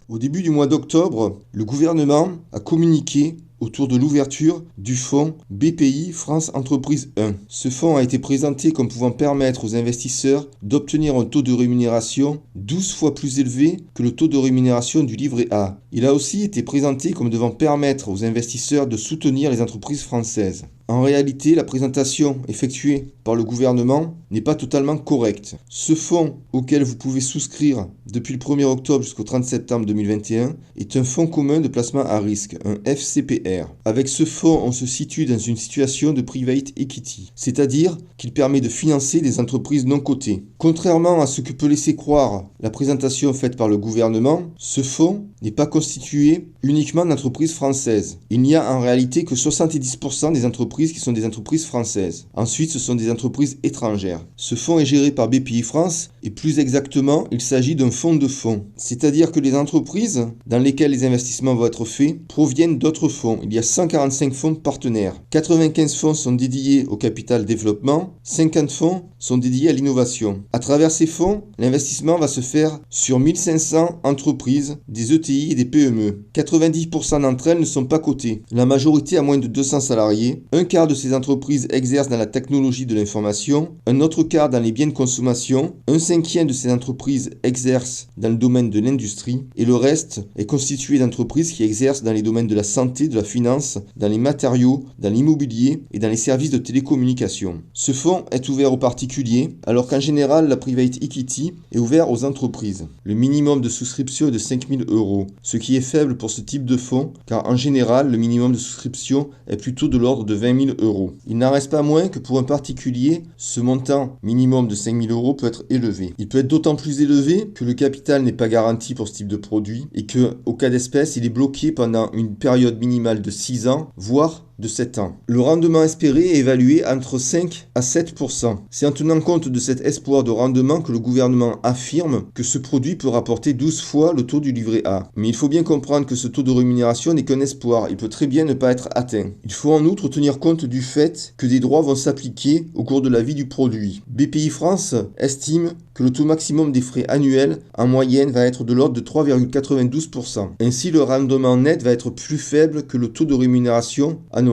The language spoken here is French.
Au début du mois d'octobre, le gouvernement a communiqué autour de l'ouverture du fonds BPI France Entreprise 1. Ce fonds a été présenté comme pouvant permettre aux investisseurs d'obtenir un taux de rémunération 12 fois plus élevé que le taux de rémunération du livret A. Il a aussi été présenté comme devant permettre aux investisseurs de soutenir les entreprises françaises. En réalité, la présentation effectuée par le gouvernement n'est pas totalement correcte. Ce fonds auquel vous pouvez souscrire depuis le 1er octobre jusqu'au 30 septembre 2021 est un fonds commun de placement à risque, un FCPR. Avec ce fonds, on se situe dans une situation de private equity, c'est-à-dire qu'il permet de financer des entreprises non cotées. Contrairement à ce que peut laisser croire la présentation faite par le gouvernement, ce fonds n'est pas constitué uniquement d'entreprises françaises. Il n'y a en réalité que 70% des entreprises qui sont des entreprises françaises. Ensuite, ce sont des entreprises étrangères. Ce fonds est géré par BPI France et plus exactement, il s'agit d'un fonds de fonds. C'est-à-dire que les entreprises dans lesquelles les investissements vont être faits proviennent d'autres fonds. Il y a 145 fonds partenaires. 95 fonds sont dédiés au capital développement, 50 fonds sont dédiés à l'innovation. À travers ces fonds, l'investissement va se faire sur 1500 entreprises, des ETI et des PME. 90% d'entre elles ne sont pas cotées. La majorité a moins de 200 salariés. Un quart de ces entreprises exercent dans la technologie de l'information, un autre quart dans les biens de consommation, un cinquième de ces entreprises exercent dans le domaine de l'industrie et le reste est constitué d'entreprises qui exercent dans les domaines de la santé, de la finance, dans les matériaux, dans l'immobilier et dans les services de télécommunication. Ce fonds est ouvert aux particuliers alors qu'en général la private equity est ouvert aux entreprises. Le minimum de souscription est de 5 000 €, ce qui est faible pour ce type de fonds car en général le minimum de souscription est plutôt de l'ordre de 20 000 €. Il n'en reste pas moins que pour un particulier, ce montant minimum de 5 000 € peut être élevé. Il peut être d'autant plus élevé que le capital n'est pas garanti pour ce type de produit et que, au cas d'espèce, il est bloqué pendant une période minimale de 6 ans, voire de 7 ans. Le rendement espéré est évalué entre 5 à 7%. C'est en tenant compte de cet espoir de rendement que le gouvernement affirme que ce produit peut rapporter 12 fois le taux du livret A. Mais il faut bien comprendre que ce taux de rémunération n'est qu'un espoir, il peut très bien ne pas être atteint. Il faut en outre tenir compte du fait que des droits vont s'appliquer au cours de la vie du produit. BPI France estime que le taux maximum des frais annuels en moyenne va être de l'ordre de 3,92%. Ainsi, le rendement net va être plus faible que le taux de rémunération annoncé.